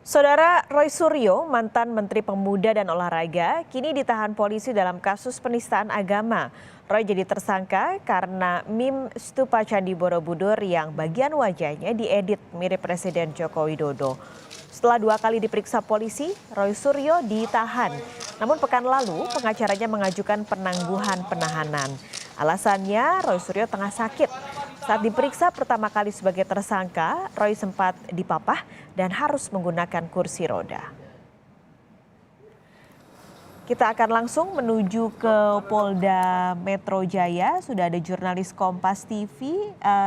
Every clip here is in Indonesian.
Saudara Roy Suryo, mantan Menteri Pemuda dan Olahraga, kini ditahan polisi dalam kasus penistaan agama. Roy jadi tersangka karena meme stupa Candi Borobudur yang bagian wajahnya diedit mirip Presiden Joko Widodo. Setelah 2 kali diperiksa polisi, Roy Suryo ditahan. Namun pekan lalu pengacaranya mengajukan penangguhan penahanan. Alasannya Roy Suryo tengah sakit. Saat diperiksa pertama kali sebagai tersangka, Roy sempat dipapah dan harus menggunakan kursi roda. Kita akan langsung menuju ke Polda Metro Jaya. Sudah ada jurnalis Kompas TV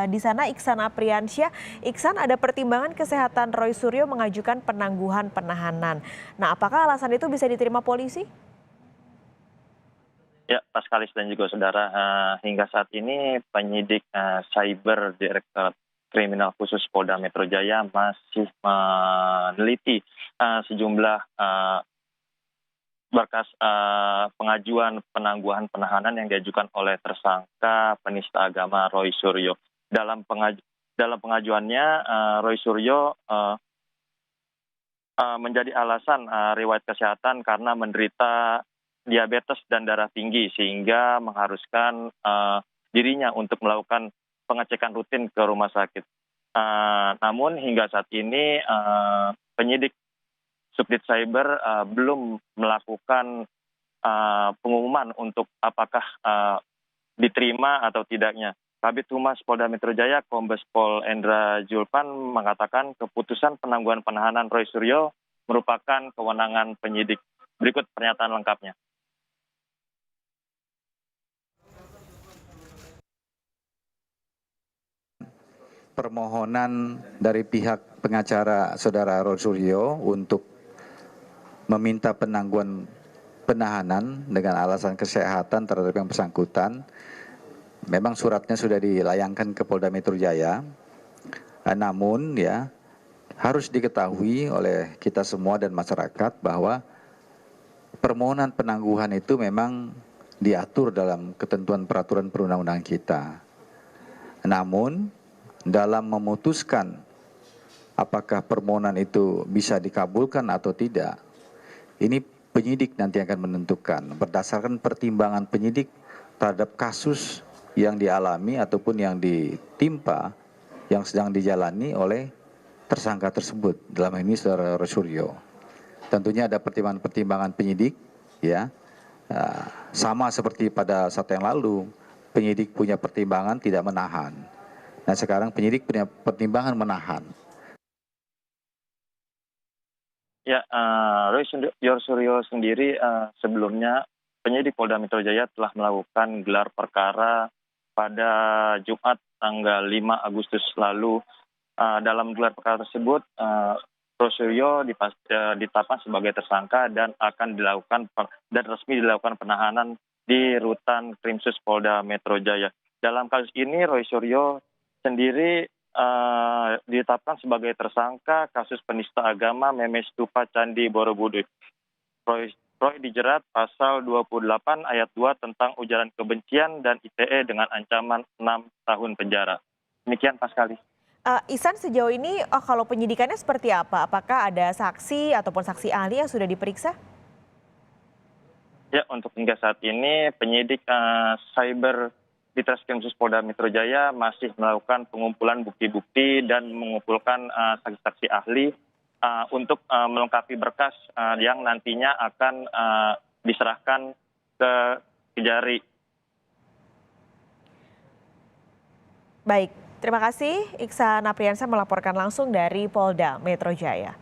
di sana, Iksan Apriansyah. Iksan, ada pertimbangan kesehatan Roy Suryo mengajukan penangguhan penahanan. Nah, apakah alasan itu bisa diterima polisi? Ya, Pak Kalis dan juga saudara, hingga saat ini penyidik Cyber Direktorat Kriminal Khusus Polda Metro Jaya masih meneliti sejumlah berkas pengajuan penangguhan penahanan yang diajukan oleh tersangka penista agama Roy Suryo. Dalam pengajuannya, Roy Suryo menjadi alasan riwayat kesehatan karena menderita diabetes dan darah tinggi sehingga mengharuskan dirinya untuk melakukan pengecekan rutin ke rumah sakit. Namun hingga saat ini penyidik Subdit Cyber belum melakukan pengumuman untuk apakah diterima atau tidaknya. Kabid Humas Polda Metro Jaya Kombes Pol Endra Julpan mengatakan keputusan penangguhan penahanan Roy Suryo merupakan kewenangan penyidik. Berikut pernyataan lengkapnya. Permohonan dari pihak pengacara saudara Roy Suryo untuk meminta penangguhan penahanan dengan alasan kesehatan terhadap yang bersangkutan. Memang suratnya sudah dilayangkan ke Polda Metro Jaya. Namun ya harus diketahui oleh kita semua dan masyarakat bahwa permohonan penangguhan itu memang diatur dalam ketentuan peraturan perundang-undangan kita. Namun dalam memutuskan apakah permohonan itu bisa dikabulkan atau tidak, ini penyidik nanti akan menentukan berdasarkan pertimbangan penyidik terhadap kasus yang dialami ataupun yang ditimpa yang sedang dijalani oleh tersangka tersebut, dalam ini saudara Roy Suryo. Tentunya ada pertimbangan-pertimbangan penyidik, ya, sama seperti pada saat yang lalu penyidik punya pertimbangan tidak menahan. Nah sekarang penyidik punya pertimbangan menahan. Ya, Roy Suryo sendiri sebelumnya penyidik Polda Metro Jaya telah melakukan gelar perkara pada Jumat tanggal 5 Agustus lalu. Dalam gelar perkara tersebut, Roy Suryo ditetapkan sebagai tersangka dan akan resmi dilakukan penahanan di rutan Krimsus Polda Metro Jaya. Dalam kasus ini Roy Suryo sendiri ditetapkan sebagai tersangka kasus penista agama meme stupa Candi Borobudur. Roy dijerat pasal 28 ayat 2 tentang ujaran kebencian dan ITE dengan ancaman 6 tahun penjara. Demikian Pak Kalis. Ihsan, sejauh ini kalau penyidikannya seperti apa? Apakah ada saksi ataupun saksi ahli yang sudah diperiksa? Ya, untuk hingga saat ini penyidik Cyber di Treskrim Sus Polda Metro Jaya masih melakukan pengumpulan bukti-bukti dan mengumpulkan saksi-saksi ahli untuk melengkapi berkas yang nantinya akan diserahkan ke Kejari. Baik, terima kasih Iksan Apriansyah melaporkan langsung dari Polda Metro Jaya.